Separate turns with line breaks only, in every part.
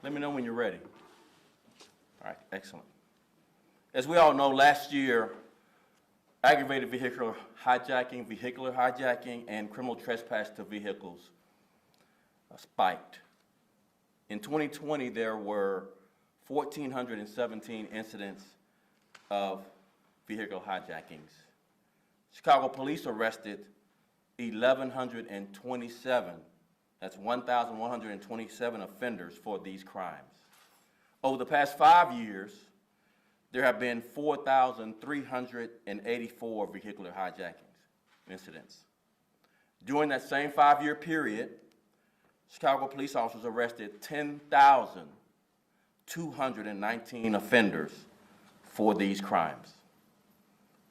Let me know when you're ready. All right, excellent. As we all know, last year, aggravated vehicular hijacking, and criminal trespass to vehicles spiked. In 2020, there were 1,417 incidents of vehicle hijackings. Chicago police arrested 1,127, that's 1,127 offenders for these crimes. Over the past 5 years, there have been 4,384 vehicular hijackings incidents. During that same 5-year period, Chicago police officers arrested 10,219 offenders for these crimes.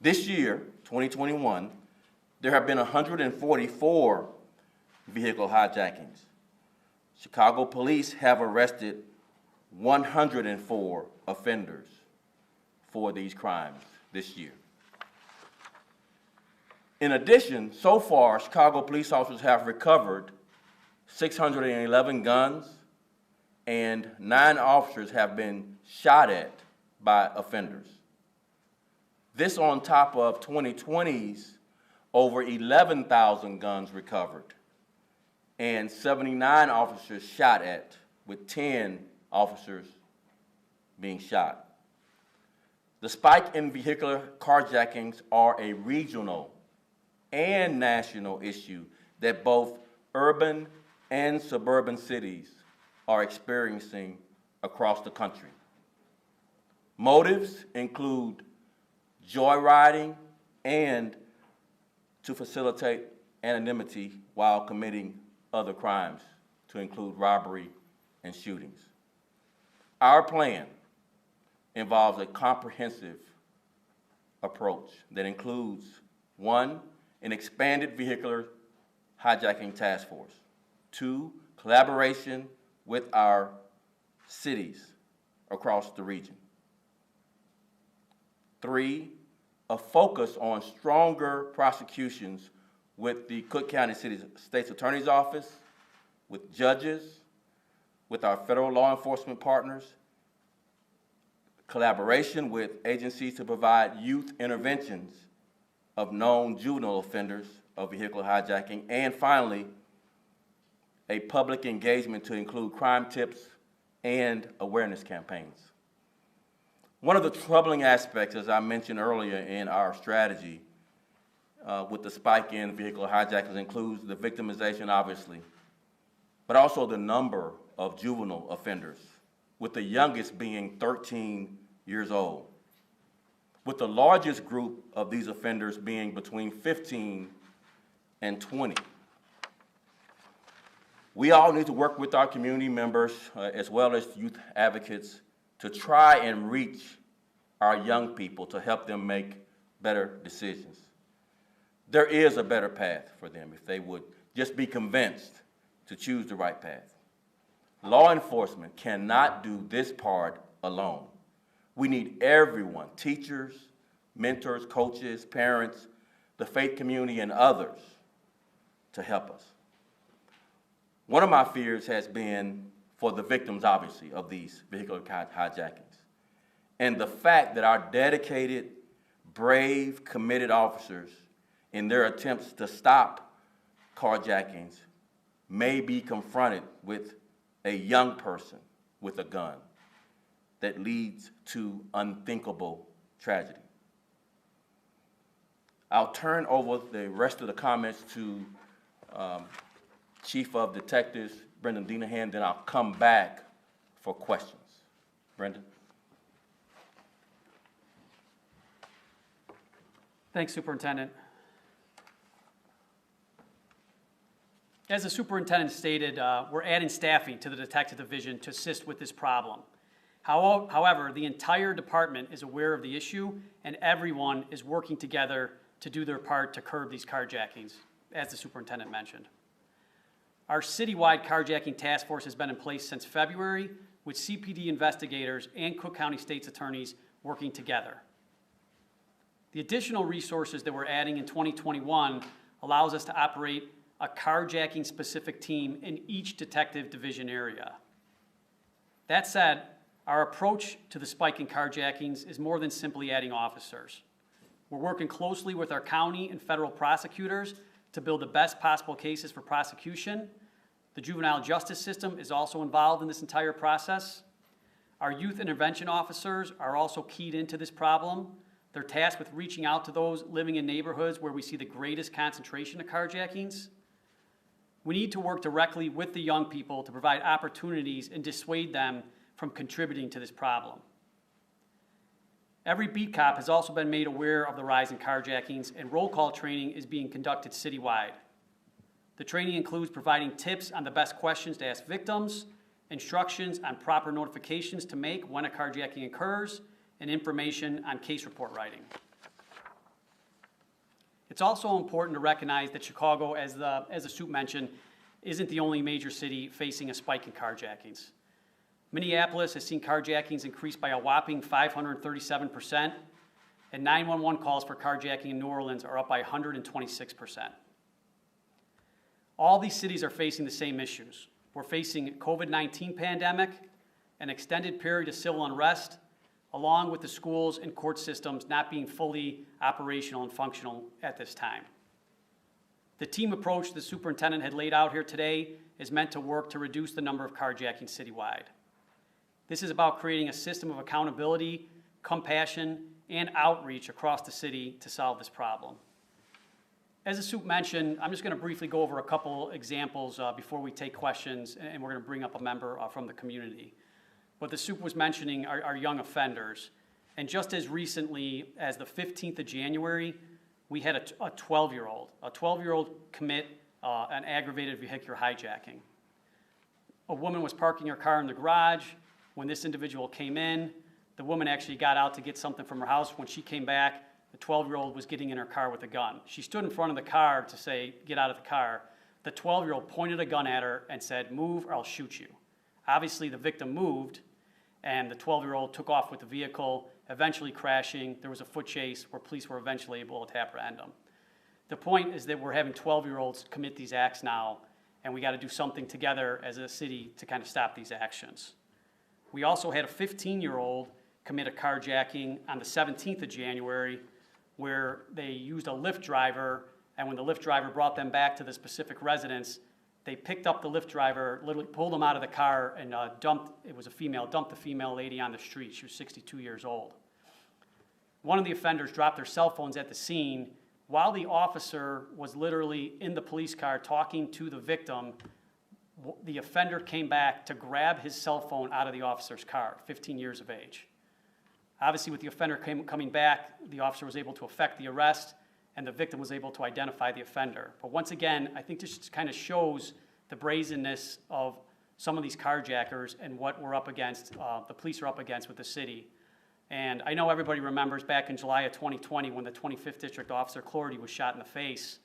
This year, 2021, there have been 144 vehicle hijackings. Chicago police have arrested 104 offenders for these crimes this year. In addition, so far, Chicago police officers have recovered 611 guns, and 9 officers have been shot at by offenders. This on top of 2020's over 11,000 guns recovered and 79 officers shot at, with 10 officers being shot. The spike in vehicular carjackings are a regional and national issue that both urban and suburban cities are experiencing across the country. Motives include joyriding and to facilitate anonymity while committing other crimes, to include robbery and shootings. Our plan involves a comprehensive approach that includes, 1, an expanded vehicular hijacking task force, 2, collaboration with our cities across the region, 3, a focus on stronger prosecutions with the Cook County State's Attorney's Office, with judges, with our federal law enforcement partners, collaboration with agencies to provide youth interventions of known juvenile offenders of vehicular hijacking, and finally, a public engagement to include crime tips and awareness campaigns. One of the troubling aspects, as I mentioned earlier in our strategy, with the spike in vehicular hijackers includes the victimization, obviously, but also the number of juvenile offenders, with the youngest being 13 years old, with the largest group of these offenders being between 15 and 20. We all need to work with our community members as well as youth advocates to try and reach our young people to help them make better decisions. There is a better path for them if they would just be convinced to choose the right path. Law enforcement cannot do this part alone. We need everyone, teachers, mentors, coaches, parents, the faith community, and others to help us. One of my fears has been for the victims, obviously, of these vehicular hijackings, and the fact that our dedicated, brave, committed officers in their attempts to stop carjackings may be confronted with a young person with a gun that leads to unthinkable tragedy. I'll turn over the rest of the comments to Chief of Detectives Brendan Denahan, then I'll come back for questions. Brendan?
Thanks, Superintendent. As the Superintendent stated, we're adding staffing to the Detective Division to assist with this problem. However, the entire department is aware of the issue, and everyone is working together to do their part to curb these carjackings, as the Superintendent mentioned. Our citywide carjacking task force has been in place since February, with CPD investigators and Cook County State's attorneys working together. The additional resources that we're adding in 2021 allows us to operate a carjacking-specific team in each Detective Division area. That said, our approach to the spike in carjackings is more than simply adding officers. We're working closely with our county and federal prosecutors to build the best possible cases for prosecution. The juvenile justice system is also involved in this entire process. Our youth intervention officers are also keyed into this problem. They're tasked with reaching out to those living in neighborhoods where we see the greatest concentration of carjackings. We need to work directly with the young people to provide opportunities and dissuade them from contributing to this problem. Every beat cop has also been made aware of the rise in carjackings, and roll call training is being conducted citywide. The training includes providing tips on the best questions to ask victims, instructions on proper notifications to make when a carjacking occurs, and information on case report writing. It's also important to recognize that Chicago, as the Soup mentioned, isn't the only major city facing a spike in carjackings. Minneapolis has seen carjackings increase by a whopping 537%, and 911 calls for carjacking in New Orleans are up by 126%. All these cities are facing the same issues. We're facing a COVID-19 pandemic, an extended period of civil unrest, along with the schools and court systems not being fully operational and functional at this time. The team approach the superintendent had laid out here today is meant to work to reduce the number of carjackings citywide. This is about creating a system of accountability, compassion, and outreach across the city to solve this problem. As the Soup mentioned, I'm just going to briefly go over a couple examples before we take questions, and we're going to bring up a member from the community. What the Soup was mentioning are young offenders. And just as recently as the 15th of January, we had a 12-year-old commit an aggravated vehicular hijacking. A woman was parking her car in the garage. When this individual came in, the woman actually got out to get something from her house. When she came back, the 12-year-old was getting in her car with a gun. She stood in front of the car to say, "Get out of the car." The 12-year-old pointed a gun at her and said, "Move or I'll shoot you." Obviously, the victim moved, and the 12-year-old took off with the vehicle, eventually crashing. There was a foot chase where police were eventually able to apprehend him. The point is that we're having 12-year-olds commit these acts now, and we got to do something together as a city to kind of stop these actions. We also had a 15-year-old commit a carjacking on the 17th of January where they used a Lyft driver, and when the Lyft driver brought them back to the specific residence, they picked up the Lyft driver, literally pulled him out of the car and dumped the female lady on the street. She was 62 years old. One of the offenders dropped their cell phones at the scene. While the officer was literally in the police car talking to the victim, the offender came back to grab his cell phone out of the officer's car, 15 years of age. Obviously, with the offender coming back, the officer was able to effect the arrest, and the victim was able to identify the offender. But once again, I think this kind of shows the brazenness of some of these carjackers and what we're up against, the police are up against with the city. And I know everybody remembers back in July of 2020 when the 25th District Officer Clordy was shot in the face.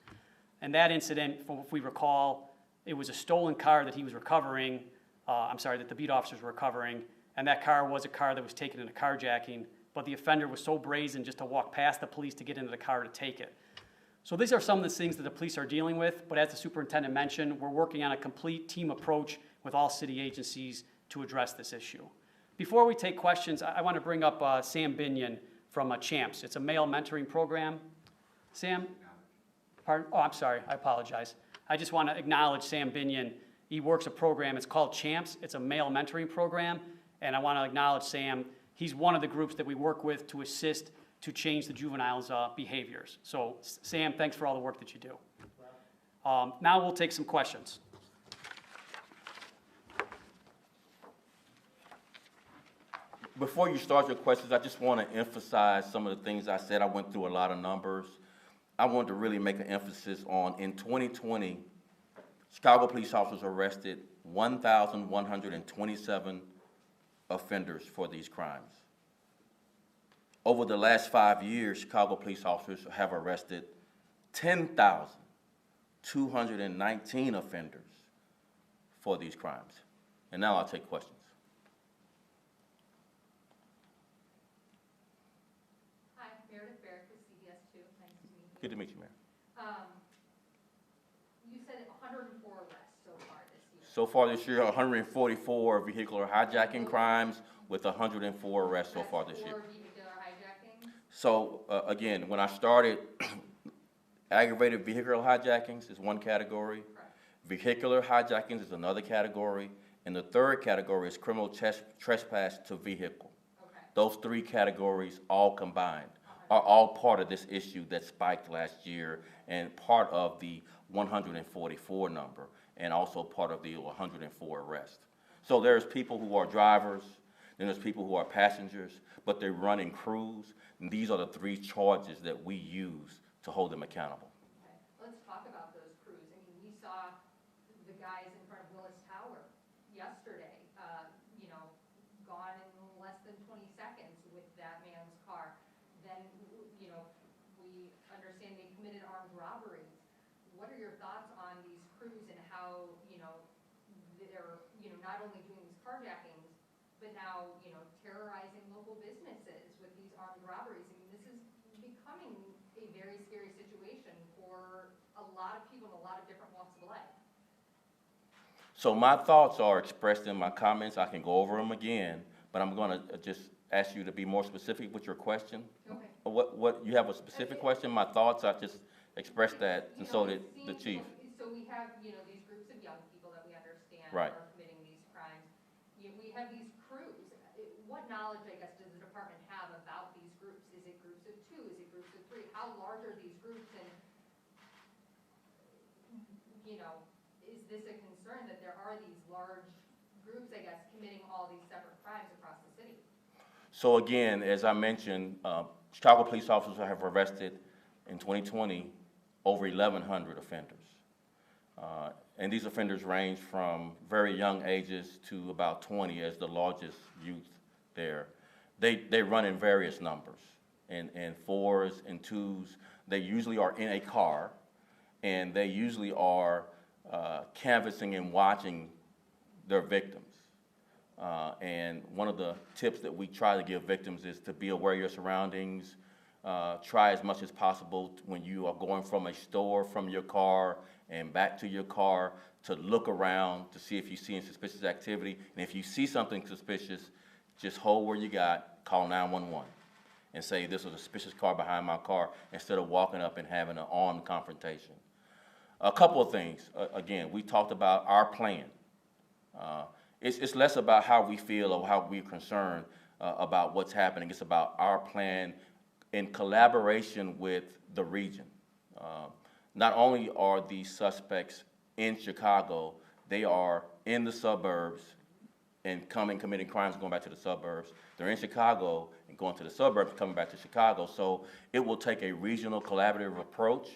And that incident, if we recall, it was a stolen car that he was recovering, that the beat officers were recovering, and that car was a car that was taken in a carjacking, but the offender was so brazen just to walk past the police to get into the car to take it. So these are some of the things that the police are dealing with, but as the superintendent mentioned, we're working on a complete team approach with all city agencies to address this issue. Before we take questions, I want to bring up Sam Binion from CHAMPS. It's a male mentoring program. Sam? Pardon? Oh, I'm sorry, I apologize. I just want to acknowledge Sam Binion. He works a program, it's called CHAMPS. It's a male mentoring program, and I want to acknowledge Sam. He's one of the groups that we work with to assist to change the juveniles' behaviors. So, Sam, thanks for all the work that you do. Now we'll take some questions.
Before you start your questions, I just want to emphasize some of the things I said. I went through a lot of numbers. I want to really make an emphasis on, in 2020, Chicago police officers arrested 1,127 offenders for these crimes. Over the last 5 years, Chicago police officers have arrested 10,219 offenders for these crimes. And now I'll take questions. Good to meet you, Mayor.
You said 104 arrests so far this year.
So far this year, 144 vehicular hijacking crimes with 104 arrests so far this year.
That's 4 vehicular hijackings?
So again, when I started, aggravated vehicular hijackings is one category.
Correct.
Vehicular hijackings is another category. And the third category is criminal trespass to vehicle.
Okay.
Those three categories all combined are all part of this issue that spiked last year and part of the 144 number and also part of the 104 arrests. So there's people who are drivers, then there's people who are passengers, but they're running crews, and these are the three charges that we use to hold them accountable.
Okay. Let's talk about those crews. I mean, we saw the guys in front of Willis Tower yesterday, gone in less than 20 seconds with that man's car. Then, we understand they committed armed robberies. What are your thoughts on these crews and how, they're, not only doing these carjackings, but now, terrorizing local businesses with these armed robberies? I mean, this is becoming a very scary situation for a lot of people in a lot of different walks of life.
So my thoughts are expressed in my comments. I can go over them again, but I'm going to just ask you to be more specific with your question.
Okay.
What you have a specific question? My thoughts, I just expressed that, and so did the
It
chief.
seems so we have, these groups of young people that we understand
Right.
are committing these crimes. We have these crews. What knowledge, I guess, does the department have about these groups? Is it groups of 2? Is it groups of 3? How large are these groups? And, is this a concern that there are these large groups, I guess, committing all these separate crimes across the city?
So again, as I mentioned, Chicago police officers have arrested in 2020 over 1,100 offenders. And these offenders range from very young ages to about 20 as the largest youth there. They run in various numbers, in 4s and 2s. They usually are in a car, and they usually are canvassing and watching their victims. And one of the tips that we try to give victims is to be aware of your surroundings. Try as much as possible when you are going from a store, from your car, and back to your car, to look around to see if you see any suspicious activity. And if you see something suspicious, just hold where you got, call 911, and say, this was a suspicious car behind my car, instead of walking up and having an armed confrontation. A couple of things. Again, we talked about our plan. It's less about how we feel or how we're concerned about what's happening. It's about our plan in collaboration with the region. Not only are these suspects in Chicago, they are in the suburbs and committing crimes going back to the suburbs. They're in Chicago and going to the suburbs, coming back to Chicago. So it will take a regional collaborative approach,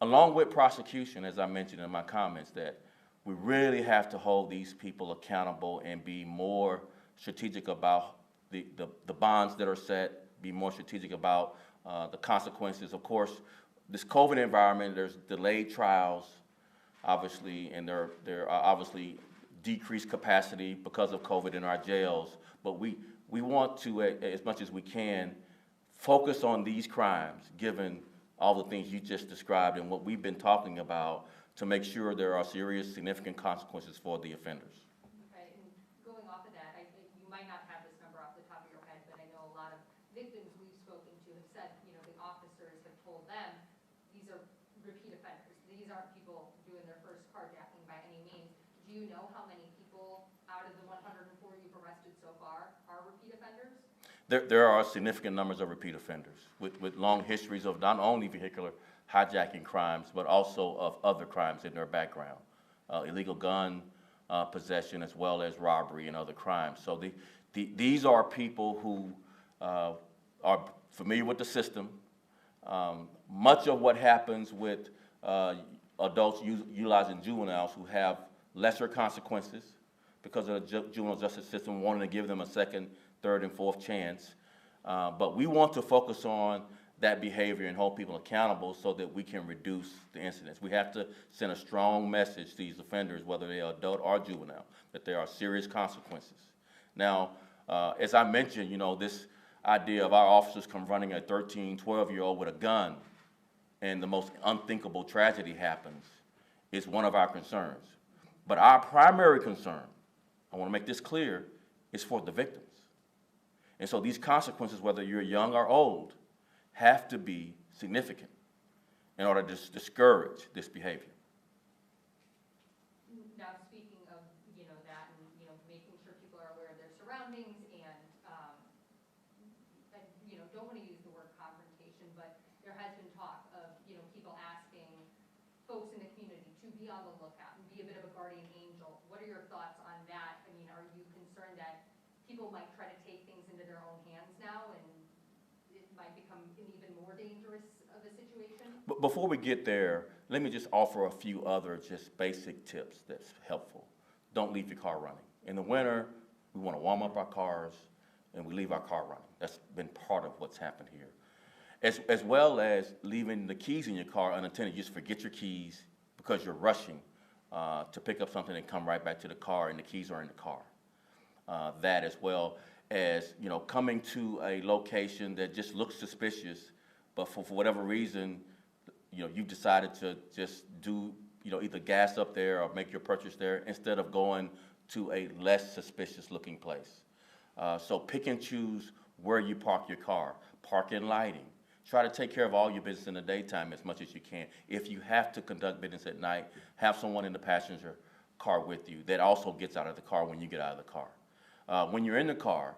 along with prosecution, as I mentioned in my comments, that we really have to hold these people accountable and be more strategic about the bonds that are set, be more strategic about the consequences. Of course, this COVID environment, there's delayed trials, obviously, and there are obviously decreased capacity because of COVID in our jails. But we want to, as much as we can, focus on these crimes, given all the things you just described and what we've been talking about, to make sure there are serious, significant consequences for the offenders.
Okay, and going off of that, you might not have this number off the top of your head, but I know a lot of victims we've spoken to have said, the officers have told them these are repeat offenders. These aren't people doing their first carjacking by any means. Do you know how many people out of the 104 you've arrested so far are repeat offenders?
There are significant numbers of repeat offenders with long histories of not only vehicular hijacking crimes, but also of other crimes in their background, illegal gun possession, as well as robbery and other crimes. So these are people who are familiar with the system. Much of what happens with adults utilizing juveniles who have lesser consequences because of the juvenile justice system wanting to give them a second, third, and fourth chance. But we want to focus on that behavior and hold people accountable so that we can reduce the incidents. We have to send a strong message to these offenders, whether they are adult or juvenile, that there are serious consequences. Now, as I mentioned, this idea of our officers come running a 13, 12-year-old with a gun and the most unthinkable tragedy happens is one of our concerns. But our primary concern, I want to make this clear, is for the victims. And so these consequences, whether you're young or old, have to be significant in order to discourage this behavior.
Now, speaking of, that and, making sure people are aware of their surroundings and, don't want to use the word confrontation, but there has been talk of, people asking folks in the community to be on the lookout and be a bit of a guardian angel. What are your thoughts on that? I mean, are you concerned that people might try to take things into their own hands now and it might become an even more dangerous of a situation?
But before we get there, let me just offer a few other just basic tips that's helpful. Don't leave your car running. In the winter, we want to warm up our cars and we leave our car running. That's been part of what's happened here. As well as leaving the keys in your car unattended. You just forget your keys because you're rushing to pick up something and come right back to the car and the keys are in the car. That as well as, coming to a location that just looks suspicious, but for whatever reason, you've decided to just do, either gas up there or make your purchase there instead of going to a less suspicious looking place. So pick and choose where you park your car. Park in lighting. Try to take care of all your business in the daytime as much as you can. If you have to conduct business at night, have someone in the passenger car with you that also gets out of the car when you get out of the car. When you're in the car,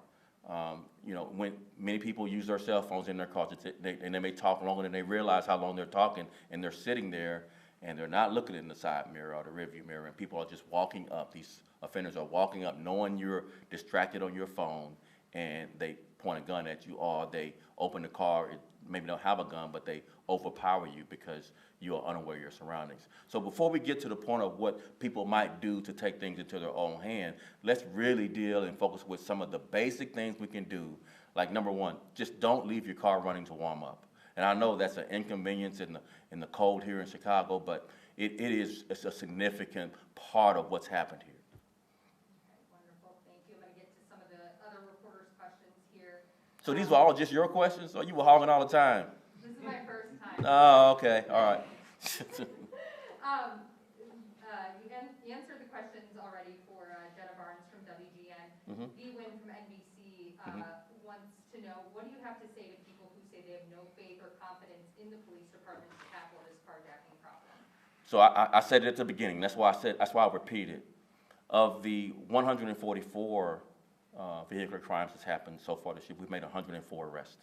when many people use their cell phones in their cars, and they may talk longer than they realize how long they're talking, and they're sitting there, and they're not looking in the side mirror or the rearview mirror, and people are just walking up. These offenders are walking up knowing you're distracted on your phone, and they point a gun at you, or they open the car, maybe don't have a gun, but they overpower you because you are unaware of your surroundings. So before we get to the point of what people might do to take things into their own hand, let's really deal and focus with some of the basic things we can do. Like number one, just don't leave your car running to warm up. And I know that's an inconvenience in the cold here in Chicago, but it's a significant part of what's happened here.
Okay, wonderful, thank you. I'm going to get to some of the other reporters' questions here.
So these were all just your questions, or you were hogging all the time?
This is my first time.
Oh, okay, all right.
You answered the questions already for Jenna Barnes from WGN.
Mm-hmm.
Win from NBC wants to know, what do you have to say to people who say they have no faith or confidence in the police department to tackle this carjacking problem?
So I said it at the beginning. That's why I repeated. Of the 144 vehicular crimes that's happened so far this year, we've made 104 arrests.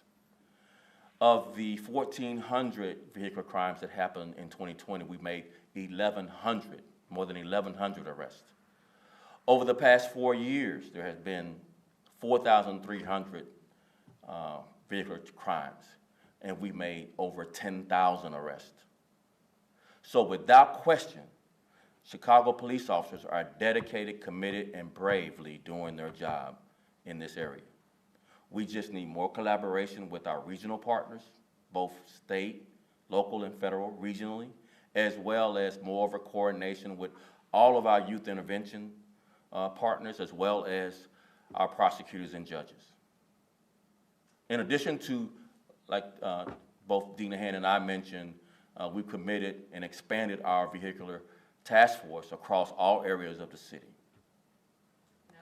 Of the 1,400 vehicular crimes that happened in 2020, we made 1,100, more than 1,100 arrests. Over the past 4 years, there has been 4,300 vehicular crimes, and we made over 10,000 arrests. So without question, Chicago police officers are dedicated, committed, and bravely doing their job in this area. We just need more collaboration with our regional partners, both state, local, and federal, regionally, as well as more of a coordination with all of our youth intervention partners, as well as our prosecutors and judges. In addition to, like both Dina Han and I mentioned, we've committed and expanded our vehicular task force across all areas of the city.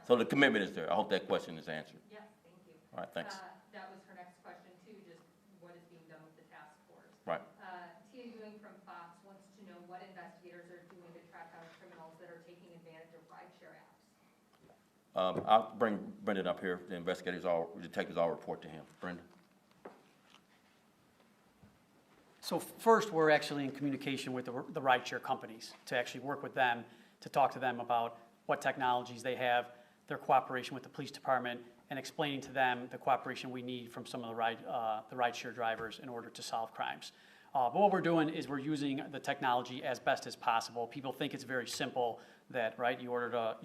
So the commitment is there. I hope that question is answered.
Yes, thank you.
All right, thanks.
That was her next question too, just what is being done with the task force.
Right.
Tia Ewing from Fox wants to know what investigators are doing to track down criminals that are taking advantage of rideshare apps.
I'll bring Brendan up here. The detectives all report to him. Brendan.
So first, we're actually in communication with the rideshare companies to actually work with them, to talk to them about what technologies they have, their cooperation with the police department, and explaining to them the cooperation we need from some of the rideshare drivers in order to solve crimes. But what we're doing is we're using the technology as best as possible. People think it's very simple that, right, you ordered a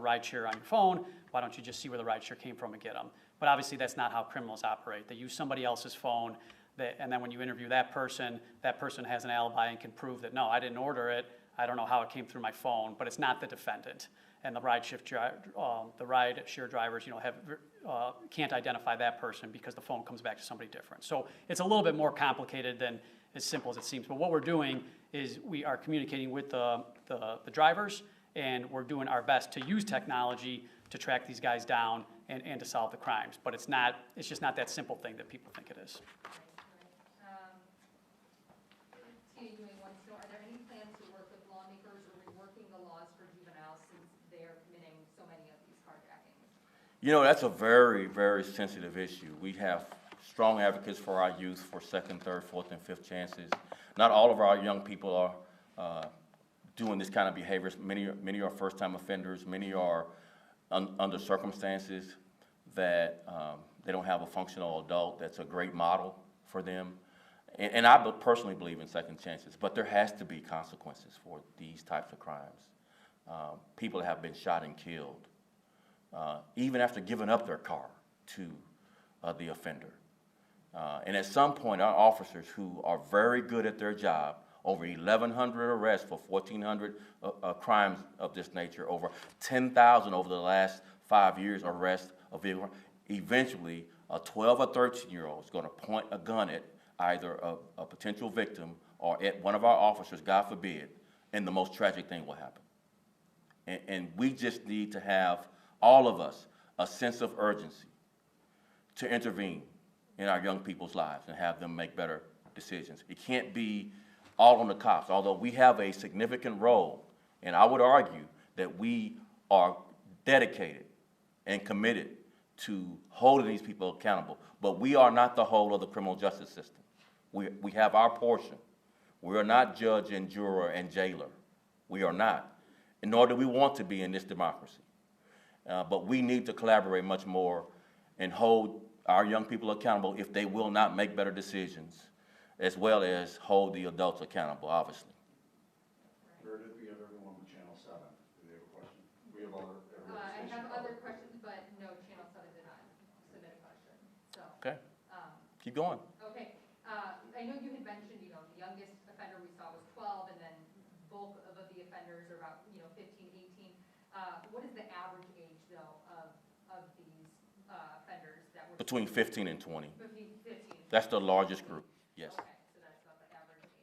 rideshare on your phone, why don't you just see where the rideshare came from and get them? But obviously that's not how criminals operate. They use somebody else's phone, and then when you interview that person has an alibi and can prove that, no, I didn't order it, I don't know how it came through my phone, but it's not the defendant. And the rideshare drivers, can't identify that person because the phone comes back to somebody different. So it's a little bit more complicated than as simple as it seems. But what we're doing is we are communicating with the drivers and we're doing our best to use technology to track these guys down and to solve the crimes. But it's just not that simple thing that people think it is.
Continuing one, so are there any plans to work with lawmakers or reworking the laws for juveniles since they are committing so many of these carjackings?
You know, that's a very, very sensitive issue. We have strong advocates for our youth for second, third, fourth, and fifth chances. Not all of our young people are doing this kind of behaviors. Many are first-time offenders. Many are under circumstances that they don't have a functional adult that's a great model for them. And I personally believe in second chances, but there has to be consequences for these types of crimes. People have been shot and killed, even after giving up their car to the offender. And at some point, our officers who are very good at their job, over 1,100 arrests for 1,400 crimes of this nature, over 10,000 over the last 5 years arrests of vehicles. Eventually, a 12 or 13-year-old is going to point a gun at either a potential victim or at one of our officers, God forbid, and the most tragic thing will happen. And we just need to have, all of us, a sense of urgency to intervene in our young people's lives and have them make better decisions. It can't be all on the cops, although we have a significant role, and I would argue that we are dedicated and committed to holding these people accountable, but we are not the whole of the criminal justice system. We have our portion. We are not judge and juror and jailer. We are not, and nor do we want to be in this democracy. But we need to collaborate much more and hold our young people accountable if they will not make better decisions, as well as hold the adults accountable, obviously.
Meredith, we have everyone with Channel 7. Do they have a question? We have other.
I have other questions, but no, Channel 7 did not submit a question, so.
Okay, keep going.
Okay, I know you had mentioned, the youngest offender we saw was 12, and then bulk of the offenders are about, 15, 18. What is the average age, though, of these offenders that were?
Between 15 and 20.
15.
That's the largest group, yes.
Okay, so that's about the average age.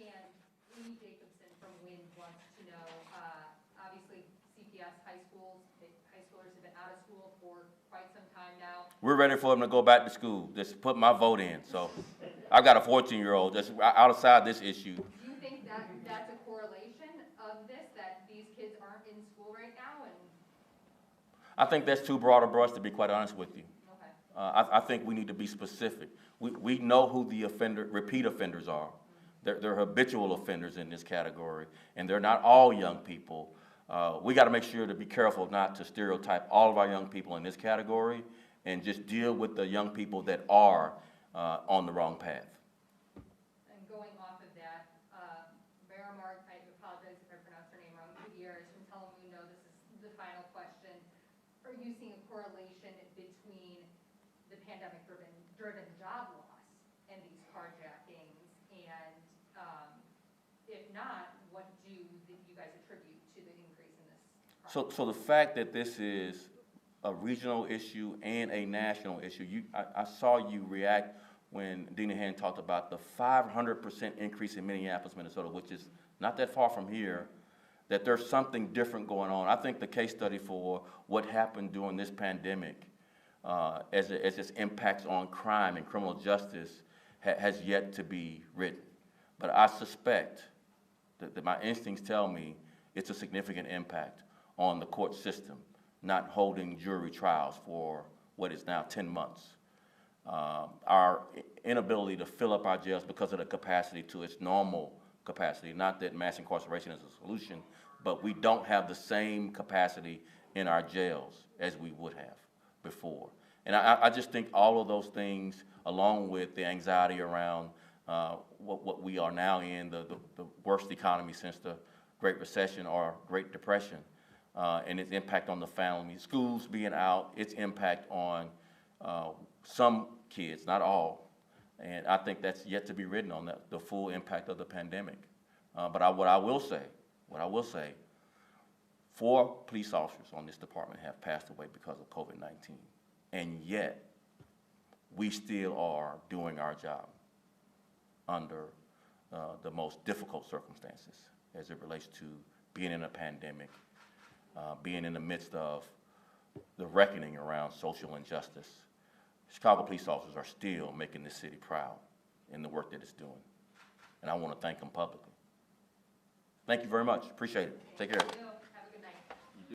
And Lee Jacobson from WIND wants to know, obviously CPS high schoolers have been out of school for quite some time now.
We're ready for them to go back to school. Just put my vote in. So I've got a 14-year-old that's outside this issue.
Do you think that that's a correlation of this, that these kids aren't in school right now? And
I think that's too broad a brush, to be quite honest with you.
okay.
I think we need to be specific. We know who the repeat offenders are. They're habitual offenders in this category, and they're not all young people. We got to make sure to be careful not to stereotype all of our young people in this category and just deal with the young people that are on the wrong path.
And going off of that, Marimar, I apologize if I pronounced her name wrong, Gutierrez from Telemundo, this is the final question. Are you seeing a correlation between the pandemic-driven job loss and these carjackings? And if not, what do you guys attribute to the increase in this crime?
So the fact that this is a regional issue and a national issue, I saw you react when Dina Hand talked about the 500% increase in Minneapolis, Minnesota, which is not that far from here, that there's something different going on. I think the case study for what happened during this pandemic as its impacts on crime and criminal justice has yet to be written. But I suspect that my instincts tell me it's a significant impact on the court system, not holding jury trials for what is now 10 months. Our inability to fill up our jails because of the capacity to its normal capacity, not that mass incarceration is a solution, but we don't have the same capacity in our jails as we would have before. And I just think all of those things, along with the anxiety around what we are now in, the worst economy since the Great Recession or Great Depression, and its impact on the family, schools being out, its impact on some kids, not all. And I think that's yet to be written on the full impact of the pandemic. But what I will say, 4 police officers on this department have passed away because of COVID-19. And yet, we still are doing our job under the most difficult circumstances as it relates to being in a pandemic, being in the midst of the reckoning around social injustice. Chicago police officers are still making this city proud in the work that it's doing. And I want to thank them publicly. Thank you very much. Appreciate it. Take care.
Thank you.